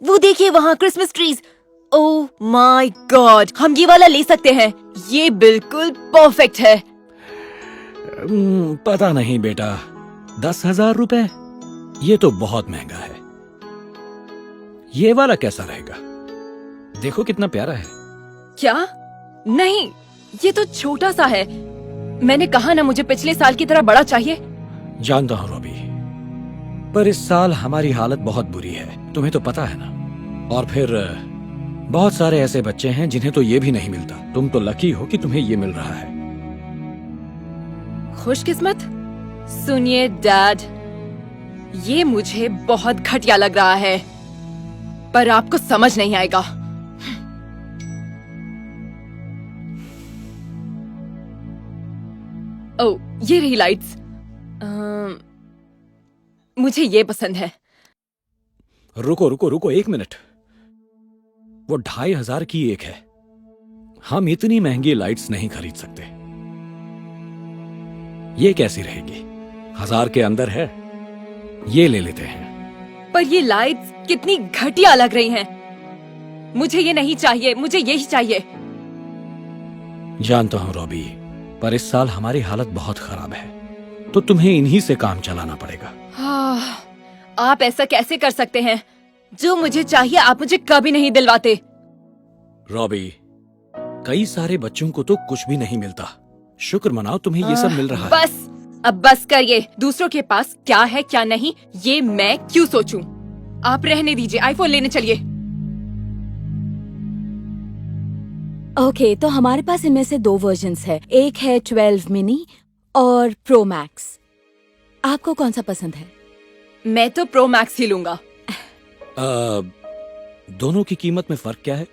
वो देखिए वहाँ Christmas trees. Oh my God, हम ये वाला ले सकते हैं, ये बिल्कुल परफेक्ट है। पता नहीं बेटा, 10,000 रुपए? ये तो बहुत महंगा है। ये वाला कैसा रहेगा? देखो कितना प्यारा है। क्या? नहीं, ये तो छोटा सा है। मैंने कहा ना, मुझे पिछले साल की तरह बड़ा चाहिए। जानता हूँ रॉबी, पर इस साल हमारी हालत बहुत बुरी है, तुम्हें तो पता है ना। और फिर बहुत सारे ऐसे बच्चे हैं जिन्हें तो ये भी नहीं मिलता। तुम तो लकी हो कि तुम्हें ये मिल रहा है। खुशकिस्मत? सुनिए डैड, ये मुझे बहुत घटिया लग रहा है, पर आपको समझ नहीं आएगा। ओह, ये रही लाइट्स। मुझे ये पसंद है। रुको रुको रुको, 1 मिनट। वो 2,500 की एक है। हम इतनी महंगी लाइट्स नहीं खरीद सकते। ये कैसी रहेगी? 1000 के अंदर है, ये ले लेते हैं। पर ये लाइट्स कितनी घटिया लग रही हैं। मुझे ये नहीं चाहिए, मुझे यही चाहिए। जानता हूं रॉबी, पर इस साल हमारी हालत बहुत खराब है, तो तुम्हें इन्हीं से काम चलाना पड़ेगा। आप ऐसा कैसे कर सकते हैं? जो मुझे चाहिए आप मुझे कभी नहीं दिलवाते। रॉबी, कई सारे बच्चों को तो कुछ भी नहीं मिलता। शुक्र मनाओ तुम्हें ये सब मिल रहा है। बस, अब बस करिए। दूसरों के पास क्या है क्या नहीं, ये मैं क्यों सोचूं? आप रहने दीजिए, आईफोन लेने चलिए। ओके, तो हमारे पास इनमें से 2 वर्जन्स है। एक है 12 मिनी और प्रो मैक्स। आपको कौन सा पसंद है? मैं तो प्रो मैक्स ही लूंगा। दोनों की कीमत में फर्क क्या है?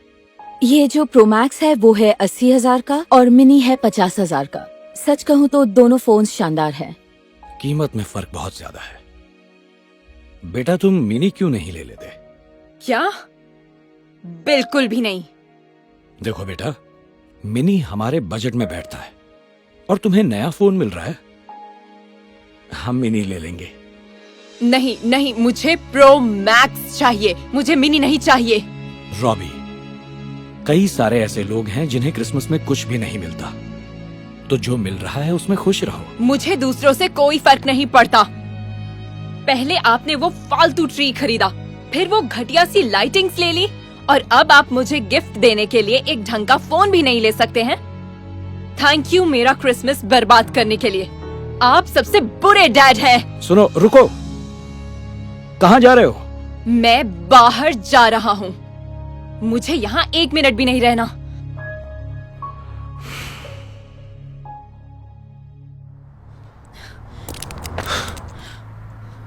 ये जो प्रो मैक्स है वो है 80,000 का और मिनी है 50,000 का। सच कहूँ तो दोनों फोन्स शानदार हैं। कीमत में फर्क बहुत ज्यादा है। बेटा तुम मिनी क्यों नहीं ले लेते? क्या? बिल्कुल भी नहीं। देखो बेटा, मिनी हमारे बजट में बैठता है और तुम्हें नया फोन मिल रहा है, हम मिनी ले लेंगे। नहीं नहीं, मुझे प्रो मैक्स चाहिए, मुझे मिनी नहीं चाहिए। रॉबी, कई सारे ऐसे लोग हैं जिन्हें क्रिसमस में कुछ भी नहीं मिलता, तो जो मिल रहा है उसमें खुश रहो। मुझे दूसरों से कोई फर्क नहीं पड़ता। पहले आपने वो फालतू ट्री खरीदा, फिर वो घटिया सी लाइटिंग्स ले ली, और अब आप मुझे गिफ्ट देने के लिए एक ढंग का फोन भी नहीं ले सकते हैं। थैंक यू मेरा क्रिसमस बर्बाद करने के लिए। आप सबसे बुरे डैड हैं। सुनो, रुको, कहाँ जा रहे हो? मैं बाहर जा रहा हूँ, मुझे यहाँ 1 मिनट भी नहीं रहना।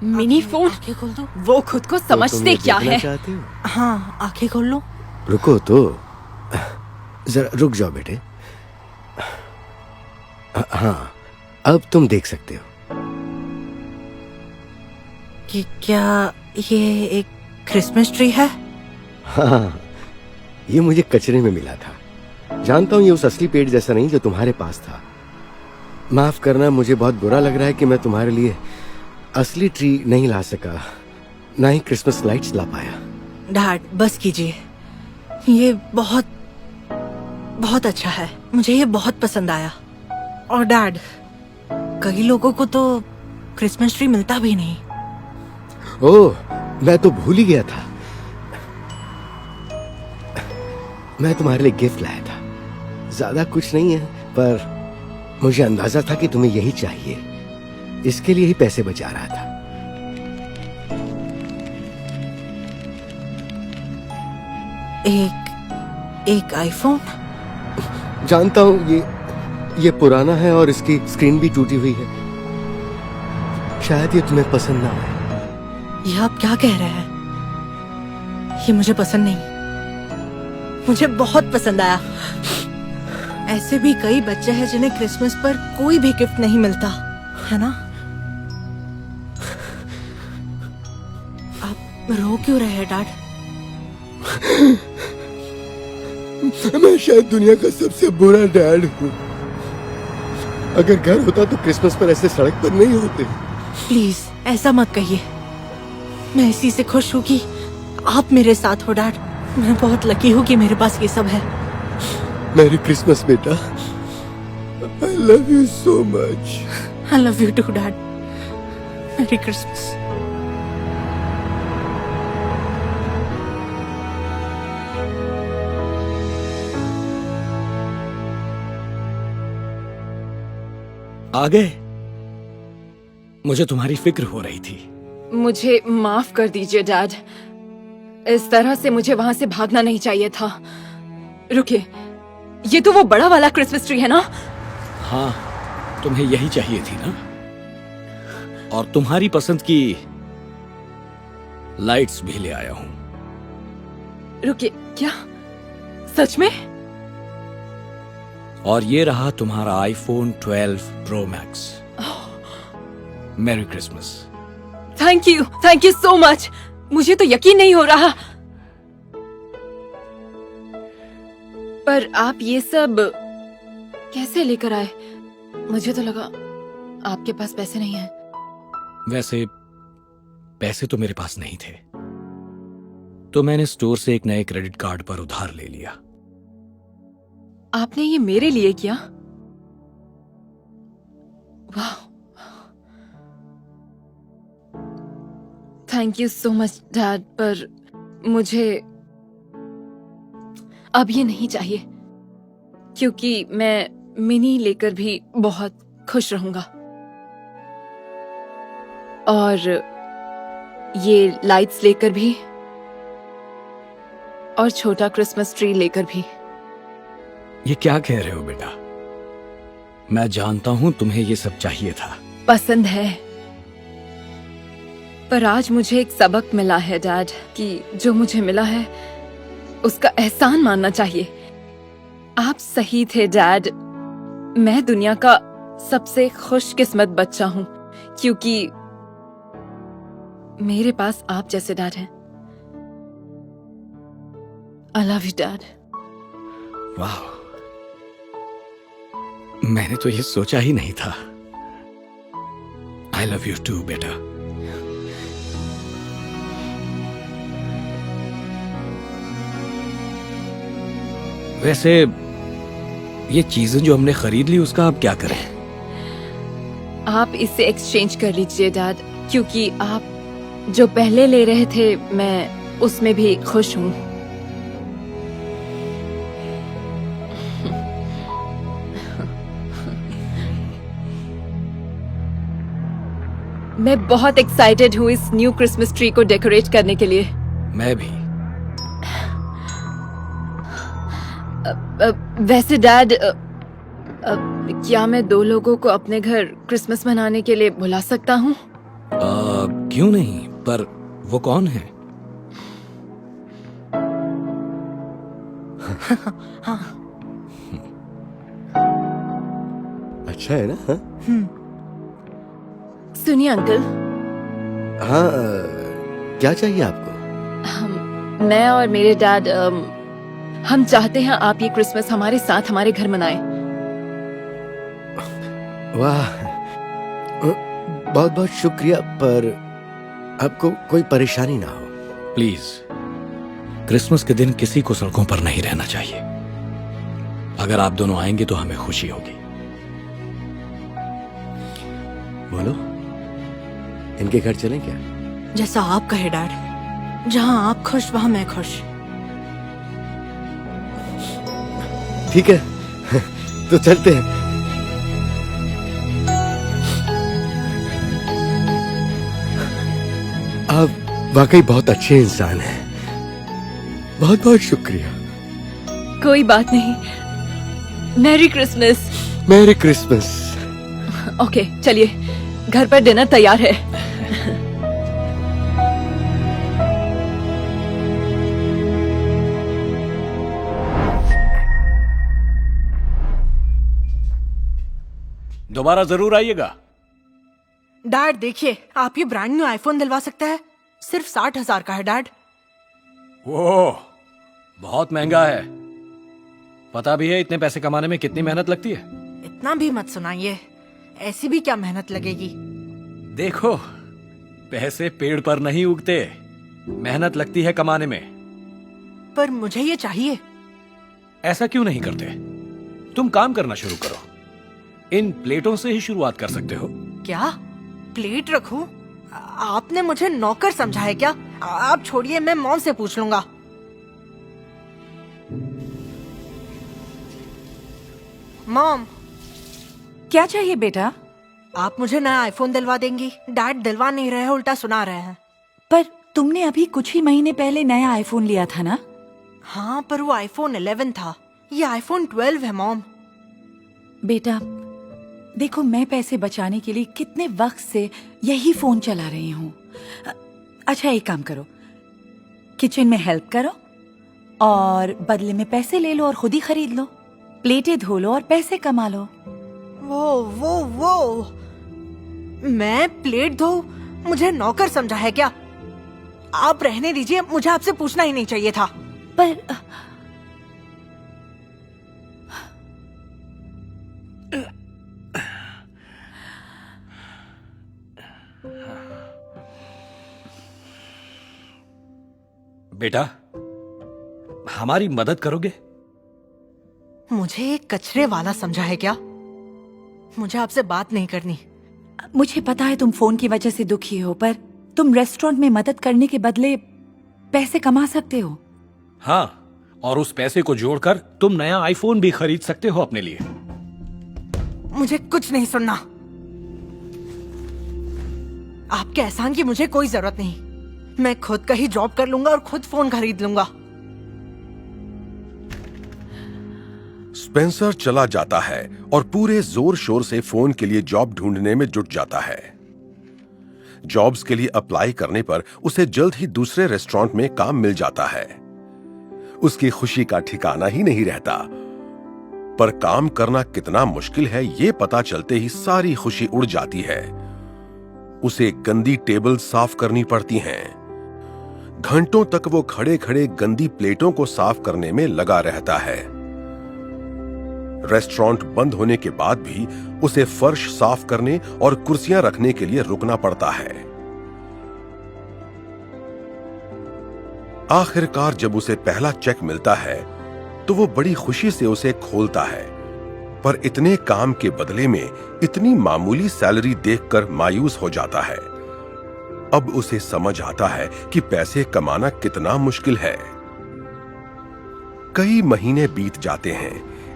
मिनी फोन, आंखें खोल दो। वो खुद को समझते क्या है? हाँ, आंखें खोल लो। रुको तो, जरा रुक जाओ बेटे। हाँ, अब तुम देख सकते हो। कि क्या ये एक क्रिसमस ट्री है? हाँ, ये मुझे कचरे में मिला था। जानता हूँ ये उस असली पेड़ जैसा नहीं जो तुम्हारे पास था। माफ करना, मुझे बहुत बुरा लग रहा है कि मैं तुम्हारे लिए असली ट्री नहीं ला सका, ना ही क्रिसमस लाइट्स ला पाया। डैड बस कीजिए, ये बहुत बहुत अच्छा है, मुझे ये बहुत पसंद आया। और डैड, कई लोगों को तो क्रिसमस ट्री मिलता भी नहीं। ओह, मैं तो भूल ही गया था। मैं तुम्हारे लिए गिफ्ट लाया था। ज्यादा कुछ नहीं है, पर मुझे अंदाजा था कि तुम्हें यही चाहिए, इसके लिए ही पैसे बचा रहा था। एक आईफोन? जानता हूँ ये पुराना है और इसकी स्क्रीन भी टूटी हुई है। शायद ये तुम्हें पसंद ना आए। ये आप क्या कह रहे हैं? ये मुझे पसंद नहीं। मुझे बहुत पसंद आया। ऐसे भी कई बच्चे हैं जिन्हें क्रिसमस पर कोई भी गिफ्ट नहीं मिलता, है ना? आप रो क्यों रहे हैं डैड? मैं शायद दुनिया का सबसे बुरा डैड हूँ। अगर घर होता तो क्रिसमस पर ऐसे सड़क पर नहीं होते। प्लीज ऐसा मत कहिए। मैं इसी से खुश हूँ कि आप मेरे साथ हो डैड। मैं बहुत लकी हूँ कि मेरे पास ये सब है। मैरी क्रिसमस बेटा। I love you so much. I love you too dad. Merry Christmas. आ गए? मुझे तुम्हारी फिक्र हो रही थी। मुझे माफ कर दीजिए डैड। इस तरह से मुझे वहां से भागना नहीं चाहिए था। रुकिए, ये तो वो बड़ा वाला क्रिसमस ट्री है ना? हाँ, तुम्हें यही चाहिए थी ना? और तुम्हारी पसंद की लाइट्स भी ले आया हूं। रुकिए, क्या सच में? और ये रहा तुम्हारा iPhone 12 pro max. Merry Christmas. Thank you so much. मुझे तो यकीन नहीं हो रहा। पर आप ये सब कैसे लेकर आए? मुझे तो लगा आपके पास पैसे नहीं हैं। वैसे पैसे तो मेरे पास नहीं थे, तो मैंने स्टोर से एक नए क्रेडिट कार्ड पर उधार ले लिया। आपने ये मेरे लिए किया? वाह, thank you so much dad. पर मुझे अब ये नहीं चाहिए, क्योंकि मैं मिनी लेकर भी बहुत खुश रहूंगा। और ये लाइट्स लेकर भी, और छोटा क्रिसमस ट्री लेकर भी। ये क्या कह रहे हो बेटा? मैं जानता हूं तुम्हें ये सब चाहिए था। पसंद है, पर आज मुझे एक सबक मिला है डैड कि जो मुझे मिला है उसका एहसान मानना चाहिए। आप सही थे डैड। मैं दुनिया का सबसे खुशकिस्मत बच्चा हूं, क्योंकि मेरे पास आप जैसे डैड हैं। आई लव यू डैड। वाह, मैंने तो ये सोचा ही नहीं था। आई लव यू टू बेटा। वैसे ये चीजें जो हमने खरीद ली उसका आप क्या करें? आप इससे एक्सचेंज कर लीजिए डैड, क्योंकि आप जो पहले ले रहे थे मैं उसमें भी खुश हूँ। मैं बहुत एक्साइटेड हूँ इस न्यू क्रिसमस ट्री को डेकोरेट करने के लिए। मैं भी। वैसे डैड, क्या मैं 2 लोगों को अपने घर क्रिसमस मनाने के लिए बुला सकता हूँ? क्यों नहीं, पर वो कौन है? अच्छा है ना? हाँ, सुनिए अंकल, हाँ क्या चाहिए आपको? मैं और मेरे डैड हम चाहते हैं आप ये क्रिसमस हमारे साथ हमारे घर मनाएं। वाह, बहुत बहुत शुक्रिया, पर आपको कोई परेशानी ना हो। प्लीज, क्रिसमस के दिन किसी को सड़कों पर नहीं रहना चाहिए। अगर आप दोनों आएंगे तो हमें खुशी होगी। बोलो, इनके घर चलें क्या? जैसा आप कहे डैड। जहाँ आप खुश वहाँ मैं खुश। ठीक है, तो चलते हैं। आप वाकई बहुत अच्छे इंसान हैं। बहुत बहुत शुक्रिया। कोई बात नहीं। Merry Christmas. Merry Christmas. Okay, चलिए, घर पर डिनर तैयार है। दोबारा जरूर आइएगा। डैड देखिए, आप ये ब्रांड न्यू आईफोन दिलवा सकते हैं। सिर्फ 60,000 का है डैड। वो बहुत महंगा है। पता भी है इतने पैसे कमाने में कितनी मेहनत लगती है? इतना भी मत सुनाइए। ऐसी भी क्या मेहनत लगेगी? देखो, पैसे पेड़ पर नहीं उगते, मेहनत लगती है कमाने में। पर मुझे ये चाहिए। ऐसा क्यों नहीं करते? तुम काम करना शुरू करो। इन प्लेटों से ही शुरुआत कर सकते हो। क्या प्लेट रखूं? आपने मुझे नौकर समझा है क्या? आप छोड़िए, मैं मॉम से पूछ लूंगा। मॉम, क्या चाहिए बेटा? आप मुझे नया आईफोन दिलवा देंगी? डैड दिलवा नहीं रहे हैं, उल्टा सुना रहे हैं। पर तुमने अभी कुछ ही महीने पहले नया आईफोन लिया था ना? हाँ, पर वो आईफोन 11 था। ये आईफोन 12 है मॉम। बेटा देखो, मैं पैसे बचाने के लिए कितने वक्त से यही फोन चला रही हूँ। अच्छा एक काम करो, किचन में हेल्प करो और बदले में पैसे ले लो और खुद ही खरीद लो। प्लेटें धो लो और पैसे कमा लो। वो मैं प्लेट धो? मुझे नौकर समझा है क्या? आप रहने दीजिए, मुझे आपसे पूछना ही नहीं चाहिए था। पर बेटा, हमारी मदद करोगे? मुझे एक कचरे वाला समझा है क्या? मुझे आपसे बात नहीं करनी। मुझे पता है तुम फोन की वजह से दुखी हो, पर तुम रेस्टोरेंट में मदद करने के बदले पैसे कमा सकते हो। हाँ, और उस पैसे को जोड़कर तुम नया आईफोन भी खरीद सकते हो अपने लिए। मुझे कुछ नहीं सुनना। आपके एहसान की मुझे कोई जरूरत नहीं। मैं खुद का ही जॉब कर लूंगा और खुद फोन खरीद लूंगा। स्पेंसर चला जाता है और पूरे जोर शोर से फोन के लिए जॉब ढूंढने में जुट जाता है। जॉब्स के लिए अप्लाई करने पर उसे जल्द ही दूसरे रेस्टोरेंट में काम मिल जाता है। उसकी खुशी का ठिकाना ही नहीं रहता। पर काम करना कितना मुश्किल है ये पता चलते ही सारी खुशी उड़ जाती है। उसे गंदी टेबल साफ करनी पड़ती हैं। घंटों तक वो खड़े खड़े गंदी प्लेटों को साफ करने में लगा रहता है। रेस्टोरेंट बंद होने के बाद भी उसे फर्श साफ करने और कुर्सियां रखने के लिए रुकना पड़ता है। आखिरकार जब उसे पहला चेक मिलता है तो वो बड़ी खुशी से उसे खोलता है, पर इतने काम के बदले में इतनी मामूली सैलरी देखकर मायूस हो जाता है। अब उसे समझ आता है कि पैसे कमाना कितना मुश्किल है। कई महीने बीत जाते हैं।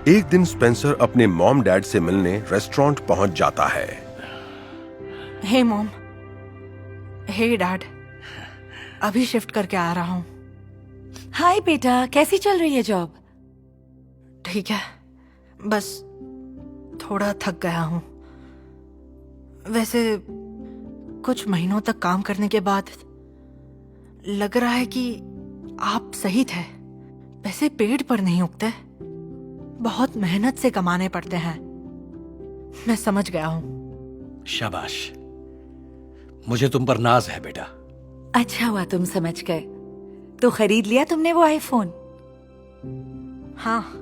एक दिन स्पेंसर अपने मॉम डैड से मिलने रेस्टोरेंट पहुंच जाता है। हे मॉम, हे डैड, अभी शिफ्ट करके आ रहा हूँ। हाय बेटा, कैसी चल रही है जॉब? ठीक है, बस थोड़ा थक गया हूँ। वैसे कुछ महीनों तक काम करने के बाद लग रहा है कि आप सही थे। पैसे पेड़ पर नहीं उगते, बहुत मेहनत से कमाने पड़ते हैं। मैं समझ गया हूँ। शाबाश, मुझे तुम पर नाज है बेटा। अच्छा हुआ तुम समझ गए। तो खरीद लिया तुमने वो आईफोन? हाँ,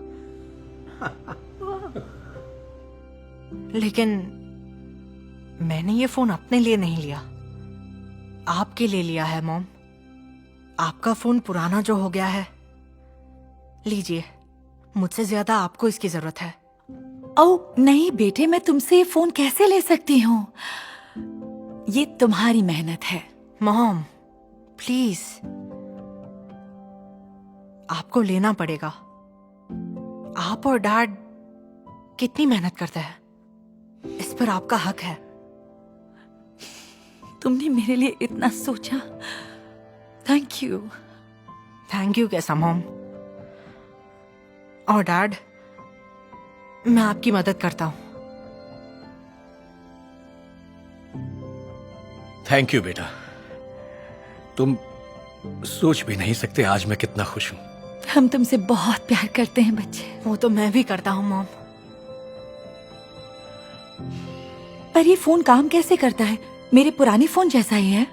लेकिन मैंने ये फोन अपने लिए नहीं लिया, आपके लिए लिया है मॉम। आपका फोन पुराना जो हो गया है, लीजिए। मुझसे ज्यादा आपको इसकी जरूरत है। ओह नहीं बेटे, मैं तुमसे ये फोन कैसे ले सकती हूँ? ये तुम्हारी मेहनत है। मॉम प्लीज, आपको लेना पड़ेगा। आप और डैड कितनी मेहनत करते हैं, इस पर आपका हक है। तुमने मेरे लिए इतना सोचा, थैंक यू। थैंक यू कैसा मॉम? और डैड, मैं आपकी मदद करता हूं। थैंक यू बेटा। तुम सोच भी नहीं सकते आज मैं कितना खुश हूं। हम तुमसे बहुत प्यार करते हैं बच्चे। वो तो मैं भी करता हूं मॉम। पर ये फोन काम कैसे करता है? मेरे पुराने फोन जैसा ही है।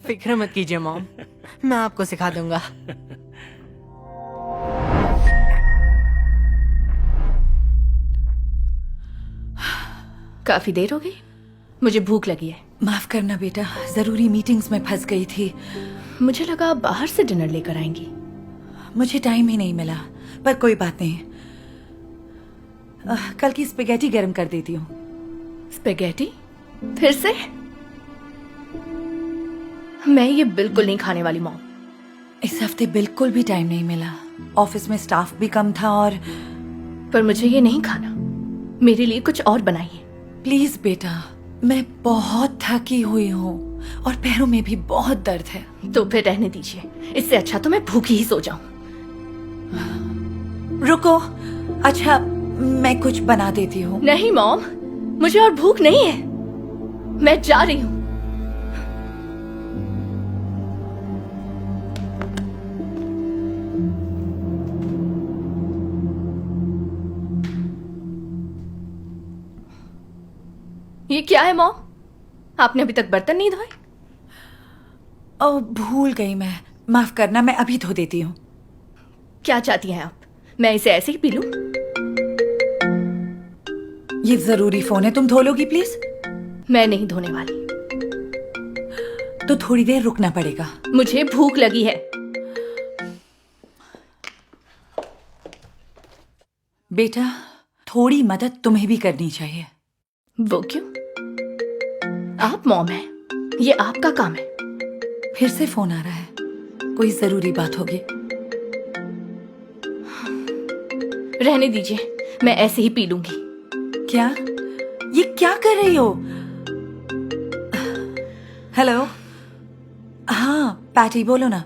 फिक्र मत कीजिए मॉम, मैं आपको सिखा दूंगा। काफी देर हो गई। मुझे भूख लगी है। माफ करना बेटा, जरूरी मीटिंग्स में फंस गई थी। मुझे लगा आप बाहर से डिनर लेकर आएंगी। मुझे टाइम ही नहीं मिला, पर कोई बात नहीं। कल की स्पेगेटी गर्म कर देती हूँ। स्पेगेटी? फिर से? मैं ये बिल्कुल नहीं खाने वाली मॉम। इस हफ्ते बिल्कुल भी टाइम नहीं मिला, ऑफिस में स्टाफ भी कम था और पर मुझे ये नहीं खाना, मेरे लिए कुछ और बनाइए। प्लीज बेटा, मैं बहुत थकी हुई हूँ और पैरों में भी बहुत दर्द है। तो फिर रहने दीजिए, इससे अच्छा तो मैं भूखी ही सो जाऊं। रुको, अच्छा मैं कुछ बना देती हूँ। नहीं मॉम, मुझे और भूख नहीं है, मैं जा रही हूँ। ये क्या है मॉम? आपने अभी तक बर्तन नहीं धोए? ओ, भूल गई मैं, माफ करना, मैं अभी धो देती हूँ। क्या चाहती हैं आप? मैं इसे ऐसे ही पी लूं? ये जरूरी फोन है, तुम धो लोगी प्लीज? मैं नहीं धोने वाली। तो थोड़ी देर रुकना पड़ेगा। मुझे भूख लगी है। बेटा, थोड़ी मदद तुम्हें भी करनी चाहिए। वो क्यों? आप मॉम हैं, ये आपका काम है। फिर से फोन आ रहा है, कोई जरूरी बात होगी। रहने दीजिए, मैं ऐसे ही पी लूंगी। क्या? ये क्या कर रही हो? हेलो, हाँ पैटी बोलो ना।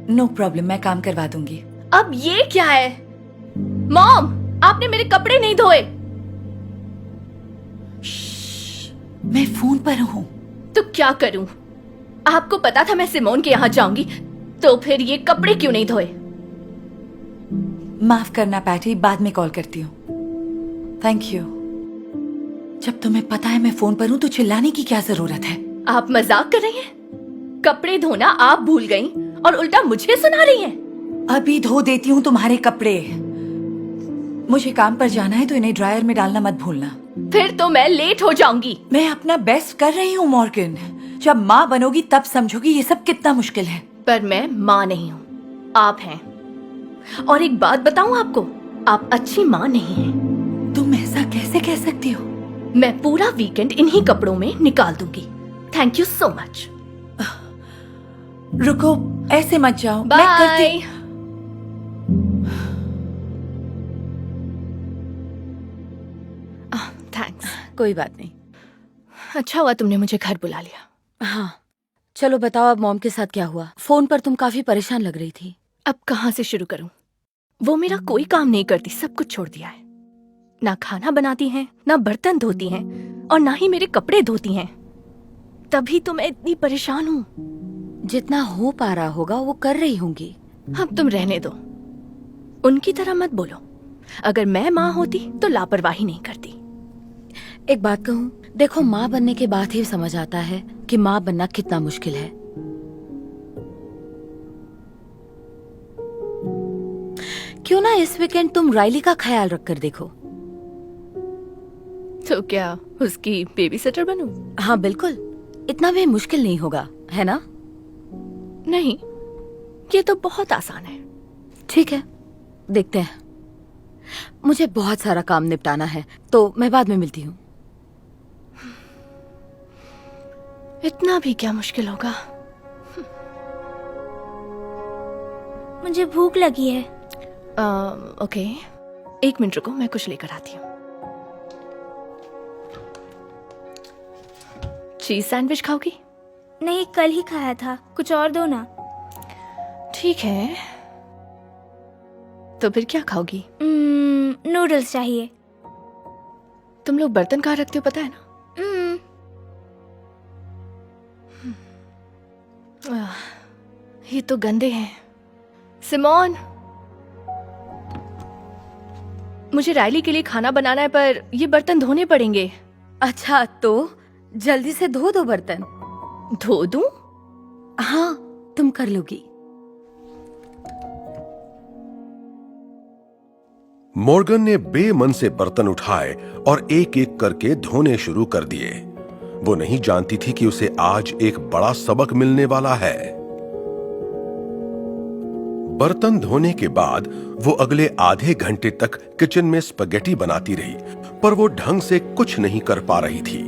नो प्रॉब्लम, मैं काम करवा दूंगी। अब ये क्या है? मॉम, आपने मेरे कपड़े नहीं धोए। मैं फोन पर हूँ। तो क्या करूं? आपको पता था मैं सिमोन के यहाँ जाऊंगी, तो फिर ये कपड़े क्यों नहीं धोए? माफ करना पैटी, बाद में कॉल करती हूँ। Thank you. जब तुम्हें पता है मैं फोन पर हूँ तो चिल्लाने की क्या जरूरत है? आप मजाक कर रही हैं? कपड़े धोना आप भूल गई और उल्टा मुझे सुना रही हैं। अभी धो देती हूँ तुम्हारे कपड़े। मुझे काम पर जाना है तो इन्हें ड्रायर में डालना मत भूलना। फिर तो मैं लेट हो जाऊंगी। मैं अपना बेस्ट कर रही हूँ मॉर्गन। जब माँ बनोगी तब समझोगी ये सब कितना मुश्किल है। पर मैं माँ नहीं हूँ, आप हैं। और एक बात बताऊं आपको, आप अच्छी माँ नहीं हैं। तुम ऐसा कैसे कह सकती हो? मैं पूरा वीकेंड इन्हीं कपड़ों में निकाल दूंगी। Thank you so much. रुको, ऐसे मत जाओ। मैं करती। बाय। थैंक्स। कोई बात नहीं। अच्छा हुआ तुमने मुझे घर बुला लिया। हाँ, चलो बताओ अब मॉम के साथ क्या हुआ? फोन पर तुम काफी परेशान लग रही थी। अब कहाँ से शुरू करूं? वो मेरा कोई काम नहीं करती, सब कुछ छोड़ दिया है। ना खाना बनाती हैं, ना बर्तन धोती हैं, और ना ही मेरे कपड़े धोती हैं। तभी तो मैं इतनी परेशान हूँ। जितना हो पा रहा होगा वो कर रही होंगी। अब तुम रहने दो, उनकी तरह मत बोलो। अगर मैं माँ होती तो लापरवाही नहीं करती। एक बात कहूँ, देखो माँ बनने के बाद ही समझ आता है कि माँ बनना कितना मुश्किल है। क्यों ना इस वीकेंड तुम राइली का ख्याल रख कर देखो। तो क्या उसकी बेबी सिटर बनूं? हाँ बिल्कुल, इतना भी मुश्किल नहीं होगा, है ना? नहीं, ये तो बहुत आसान है। ठीक है, देखते हैं। मुझे बहुत सारा काम निपटाना है, तो मैं बाद में मिलती हूँ। इतना भी क्या मुश्किल होगा? मुझे भूख लगी है। ओके, एक मिनट रुको, मैं कुछ लेकर आती हूँ। Cheese sandwich खाओगी? नहीं, कल ही खाया था, कुछ और दो ना। ठीक है, तो फिर क्या खाओगी? नूडल्स चाहिए। तुम लोग बर्तन कहाँ रखते हो पता है ना? ये तो गंदे हैं। सिमोन, मुझे राइली के लिए खाना बनाना है, पर ये बर्तन धोने पड़ेंगे। अच्छा, तो जल्दी से धो दो बर्तन। धो दूं? हाँ, तुम कर लोगी। मॉर्गन ने बेमन से बर्तन उठाए और एक एक करके धोने शुरू कर दिए। वो नहीं जानती थी कि उसे आज एक बड़ा सबक मिलने वाला है। बर्तन धोने के बाद वो अगले आधे घंटे तक किचन में स्पगेटी बनाती रही, पर वो ढंग से कुछ नहीं कर पा रही थी।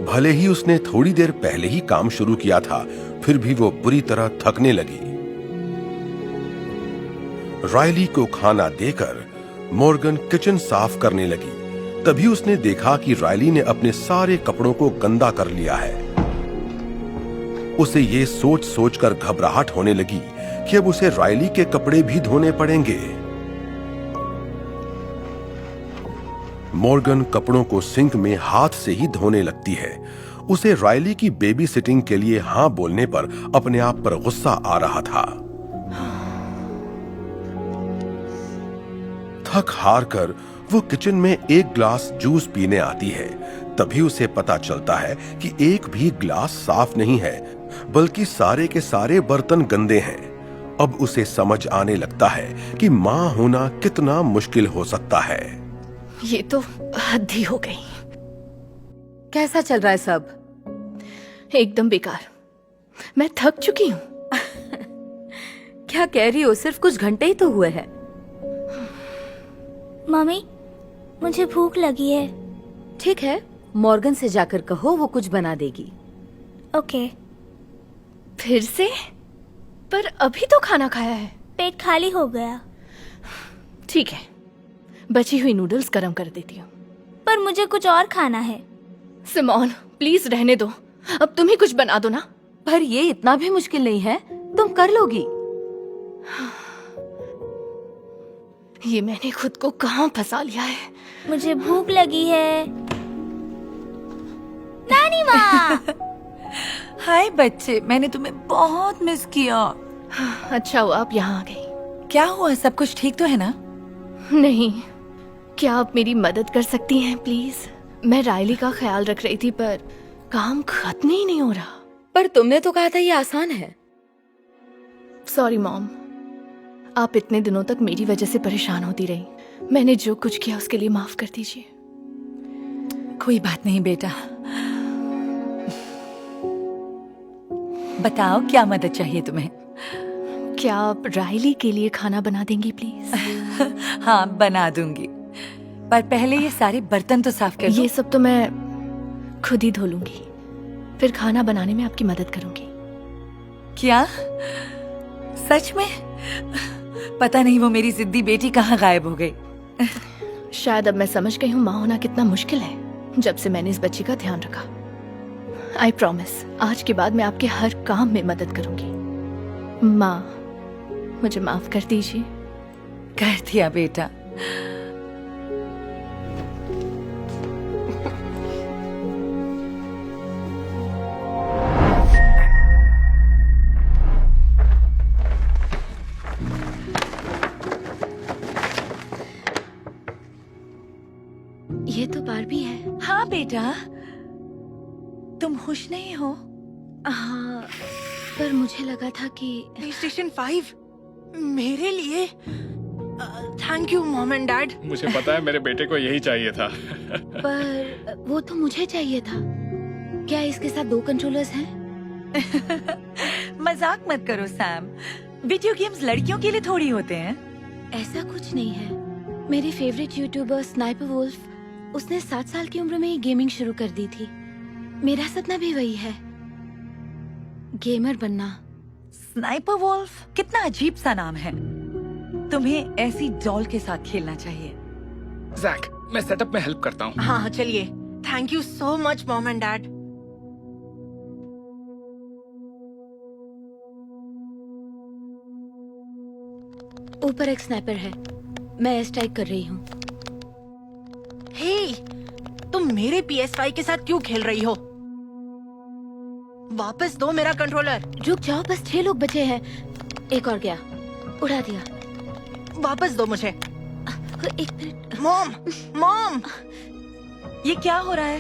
भले ही उसने थोड़ी देर पहले ही काम शुरू किया था, फिर भी वो बुरी तरह थकने लगी। रायली को खाना देकर मॉर्गन किचन साफ करने लगी। तभी उसने देखा कि रायली ने अपने सारे कपड़ों को गंदा कर लिया है। उसे ये सोच सोचकर घबराहट होने लगी कि अब उसे रायली के कपड़े भी धोने पड़ेंगे। मॉर्गन कपड़ों को सिंक में हाथ से ही धोने लगती है। उसे रायली की बेबी सिटिंग के लिए हां बोलने पर अपने आप पर गुस्सा आ रहा था। थक हार कर वो किचन में एक ग्लास जूस पीने आती है। तभी उसे पता चलता है कि एक भी ग्लास साफ नहीं है, बल्कि सारे के सारे बर्तन गंदे हैं। अब उसे समझ आने लगता है कि मां होना कितना मुश्किल हो सकता है। ये तो हद ही हो गई। कैसा चल रहा है सब? एकदम बेकार। मैं थक चुकी हूँ। क्या कह रही हो? सिर्फ कुछ घंटे ही तो हुए हैं। मम्मी, मुझे भूख लगी है। ठीक है, मॉर्गन से जाकर कहो, वो कुछ बना देगी। ओके। फिर से? पर अभी तो खाना खाया है। पेट खाली हो गया। ठीक है, बची हुई नूडल्स गरम कर देती हूँ। पर मुझे कुछ और खाना है। सिमोन, प्लीज रहने दो। अब तुम ही कुछ बना दो ना। पर ये इतना भी मुश्किल नहीं है, तुम कर लोगी। ये मैंने खुद को कहाँ फंसा लिया है। मुझे भूख लगी है। नानी माँ। हाय बच्चे, मैंने तुम्हें बहुत मिस किया। अच्छा हुआ आप यहाँ आ गई। क्या हुआ? सब कुछ ठीक तो है ना? नहीं, क्या आप मेरी मदद कर सकती हैं प्लीज? मैं रायली का ख्याल रख रही थी, पर काम खत्म ही नहीं हो रहा। पर तुमने तो कहा था ये आसान है। सॉरी मॉम, आप इतने दिनों तक मेरी वजह से परेशान होती रही। मैंने जो कुछ किया उसके लिए माफ कर दीजिए। कोई बात नहीं बेटा। बताओ क्या मदद चाहिए तुम्हें? क्या आप रायली के लिए खाना बना देंगी प्लीज? हाँ, बना दूंगी, पर पहले ये सारे बर्तन तो साफ कर दो। ये सब तो मैं खुद ही धो लूंगी, फिर खाना बनाने में आपकी मदद करूंगी। क्या? सच में? पता नहीं वो मेरी जिद्दी बेटी कहाँ गायब हो गई। शायद अब मैं समझ गई हूँ माँ होना कितना मुश्किल है, जब से मैंने इस बच्ची का ध्यान रखा। आई प्रॉमिस, आज के बाद मैं आपके हर काम में मदद करूंगी। माँ, मुझे माफ कर दीजिए। कर दिया बेटा। ये तो बारबी है। हाँ बेटा, तुम खुश नहीं हो? हाँ, पर मुझे लगा था कि PlayStation 5 मेरे लिए। Thank you mom and dad. मुझे पता है मेरे बेटे को यही चाहिए था। पर वो तो मुझे चाहिए था। क्या इसके साथ 2 कंट्रोलर्स हैं? मजाक मत करो सैम, वीडियो गेम्स लड़कियों के लिए थोड़ी होते हैं। ऐसा कुछ नहीं है। मेरी फेवरेट यूट्यूबर स्नाइपर वुल्फ, उसने 7 साल की उम्र में ही गेमिंग शुरू कर दी थी। मेरा सपना भी वही है, गेमर बनना। स्नाइपर वुल्फ कितना अजीब सा नाम है। तुम्हें ऐसी डॉल के साथ खेलना चाहिए। जैक, मैं सेटअप में हेल्प करता हूँ। हाँ चलिए। Thank you so much mom and dad. ऊपर एक स्नाइपर है, मैं स्ट्राइक कर रही हूँ। हे, तुम मेरे PS5 के साथ क्यों खेल रही हो? वापस दो मेरा कंट्रोलर। रुक जाओ, बस 6 लोग बचे हैं। एक और गया, उड़ा दिया। वापस दो मुझे। 1 मिनट। मॉम, मॉम, ये क्या हो रहा है?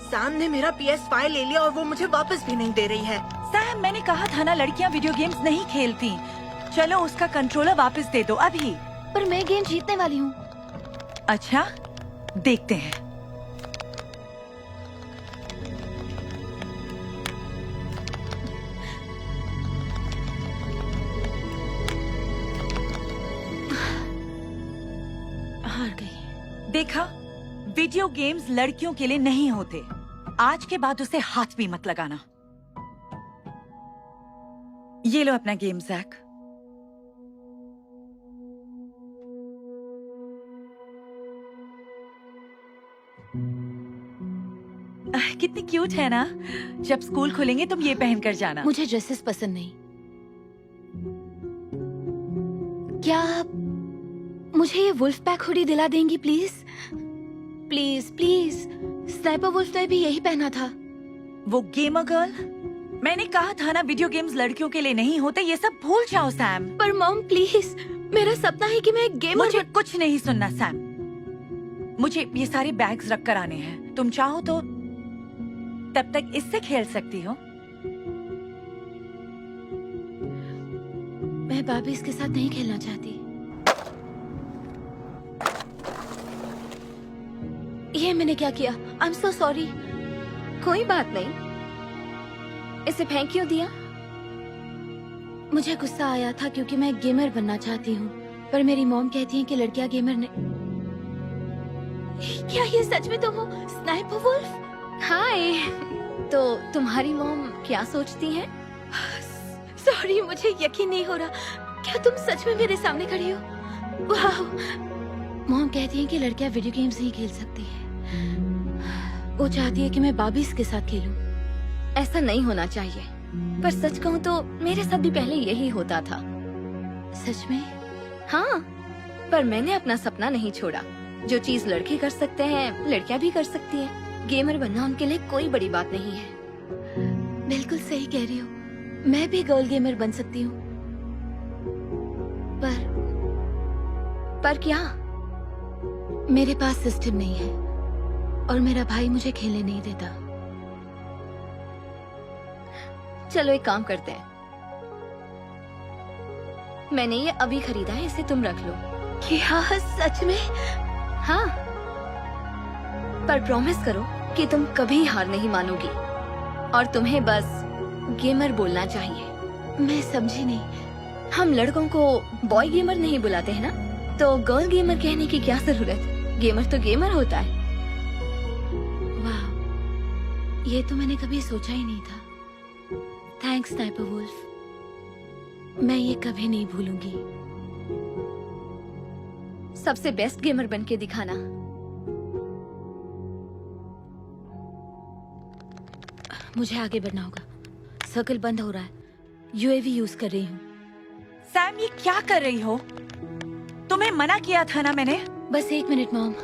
सैम ने मेरा PS5 ले लिया और वो मुझे वापस भी नहीं दे रही है। सैम, मैंने कहा था ना, लड़कियां वीडियो गेम्स नहीं खेलती। चलो उसका कंट्रोलर वापस दे दो अभी। पर मैं गेम जीतने वाली हूँ। अच्छा, देखते हैं। हार गई। देखा, वीडियो गेम्स लड़कियों के लिए नहीं होते। आज के बाद उसे हाथ भी मत लगाना। ये लो अपना गेम जैक। कितनी क्यूट है ना। जब स्कूल खुलेंगे तुम ये पहनकर जाना। मुझे ड्रेसेस पसंद नहीं। क्या आप मुझे ये वुल्फ पैक हुडी दिला देंगी please? Please please. Sniper Wolf ने भी यही पहना था। वो गेमर गर्ल, मैंने कहा था ना वीडियो गेम्स लड़कियों के लिए नहीं होते। ये सब भूल जाओ सैम। पर मॉम प्लीज, मेरा सपना है कि मैं एक गेमर मुझे कुछ नहीं सुनना सैम। मुझे ये सारे बैग्स रख कर आने हैं। तुम चाहो तो तब तक इससे खेल सकती हो। मैं बाबीज के साथ नहीं खेलना चाहती। ये मैंने क्या किया? I am so sorry. कोई बात नहीं। इसे फेंक क्यों दिया? मुझे गुस्सा आया था क्योंकि मैं गेमर बनना चाहती हूँ, पर मेरी मॉम कहती है कि लड़कियां गेमर नहीं। क्या ये सच में तुम हो, स्नाइपर वुल्फ? हाय। तो तुम्हारी मॉम क्या सोचती हैं? सॉरी, मुझे यकीन नहीं हो रहा। क्या तुम सच में मेरे सामने खड़ी हो? वाह। मॉम कहती है कि लड़कियां वीडियो गेम्स नहीं खेल सकती है। वो चाहती है कि मैं बाबीज के साथ खेलूं। ऐसा नहीं होना चाहिए। पर सच कहूँ तो मेरे साथ भी पहले यही होता था। सच में? हाँ, पर मैंने अपना सपना नहीं छोड़ा। जो चीज लड़के कर सकते हैं लड़कियां भी कर सकती हैं। गेमर बनना उनके लिए कोई बड़ी बात नहीं है। बिल्कुल सही कह रही हो। मैं भी गर्ल गेमर बन सकती हूँ। पर क्या? मेरे पास सिस्टम नहीं है और मेरा भाई मुझे खेलने नहीं देता। चलो एक काम करते हैं। मैंने ये अभी खरीदा है, इसे तुम रख लो। क्या सच में? हाँ, पर प्रॉमिस करो कि तुम कभी हार नहीं मानोगी और तुम्हें बस गेमर बोलना चाहिए। मैं समझी नहीं। हम लड़कों को बॉय गेमर नहीं बुलाते हैं ना, तो गर्ल गेमर कहने की क्या जरूरत? गेमर तो गेमर होता है। वाह, ये तो मैंने कभी सोचा ही नहीं था। Thanks Sniper Wolf. मैं ये कभी नहीं भूलूंगी। सबसे बेस्ट गेमर बन के दिखाना। मुझे आगे बढ़ना होगा। सर्कल बंद हो रहा है। यूएवी यूज कर रही हूँ। सैम, ये क्या कर रही हो? तुम्हें मना किया था ना मैंने। बस 1 मिनट मॉम,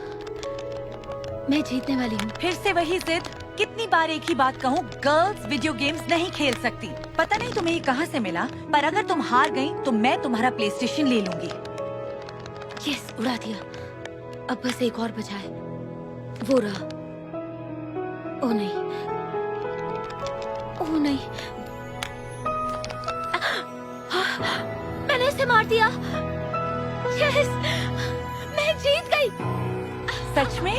मैं जीतने वाली हूँ। फिर से वही जिद। कितनी बार एक ही बात कहूँ, गर्ल्स वीडियो गेम्स नहीं खेल सकती। पता नहीं तुम्हें ये कहाँ से मिला, पर अगर तुम हार गई तो मैं तुम्हारा प्ले स्टेशन ले लूंगी। यस, उड़ा दिया। अब बस एक और बचा है। वो रहा। ओ नहीं, ओ नहीं। मैंने इसे मार दिया। यस, मैं जीत गई। सच में?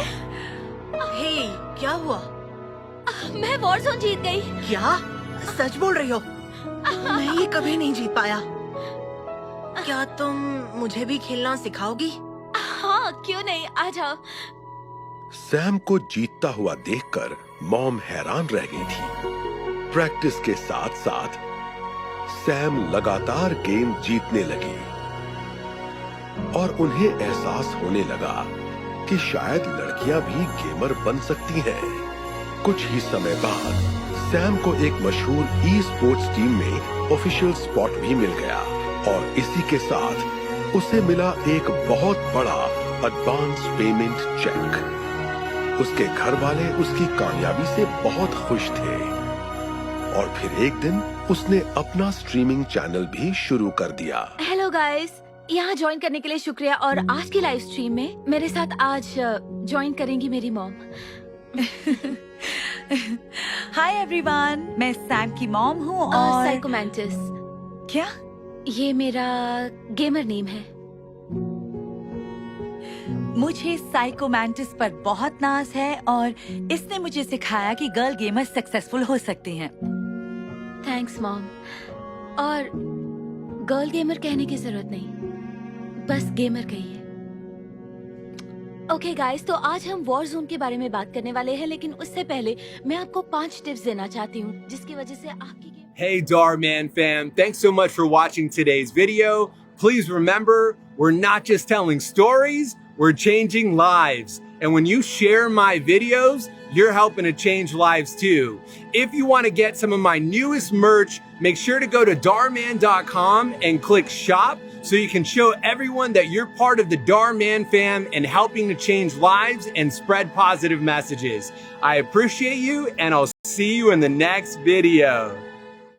हे, क्या हुआ? मैं वॉरज़ोन जीत गई। क्या सच बोल रही हो? मैं ये कभी नहीं जीत पाया। क्या तुम मुझे भी खेलना सिखाओगी? हाँ, क्यों नहीं, आ जाओ। सैम को जीतता हुआ देखकर मॉम हैरान रह गई थी। प्रैक्टिस के साथ साथ सैम लगातार गेम जीतने लगी और उन्हें एहसास होने लगा कि शायद लड़कियां भी गेमर बन सकती हैं। कुछ ही समय बाद सैम को एक मशहूर ई स्पोर्ट्स टीम में ऑफिशियल स्पॉट भी मिल गया और इसी के साथ उसे मिला एक बहुत बड़ा एडवांस पेमेंट चेक। उसके घर वाले उसकी कामयाबी से बहुत खुश थे और फिर एक दिन उसने अपना स्ट्रीमिंग चैनल भी शुरू कर दिया। हेलो गाइस, यहाँ ज्वाइन करने के लिए शुक्रिया। और आज की लाइव स्ट्रीम में मेरे साथ आज ज्वाइन करेंगी मेरी मॉम। हाय एवरीवन, मैं सैम की मॉम हूँ और साइकोमेंटिस। क्या ये मेरा गेमर नेम है। मुझे साइको मैंटिस पर बहुत नाज है और इसने मुझे सिखाया कि गर्ल गेमर सक्सेसफुल हो सकते हैं। Thanks mom. और गर्ल गेमर कहने की जरूरत नहीं, बस गेमर कहिए। ओके गाइस, तो आज हम वॉर जोन के बारे में बात करने वाले हैं, लेकिन उससे पहले मैं आपको 5 टिप्स देना चाहती हूँ जिसकी वजह से आपकी Hey Darman fam, thanks so much for watching today's video. Please remember, we're not just telling stories, we're changing lives. And when you share my videos, you're helping to change lives too. If you want to get some of my newest merch, make sure to go to darman.com and click shop so you can show everyone that you're part of the Darman fam and helping to change lives and spread positive messages. I appreciate you and I'll see you in the next video.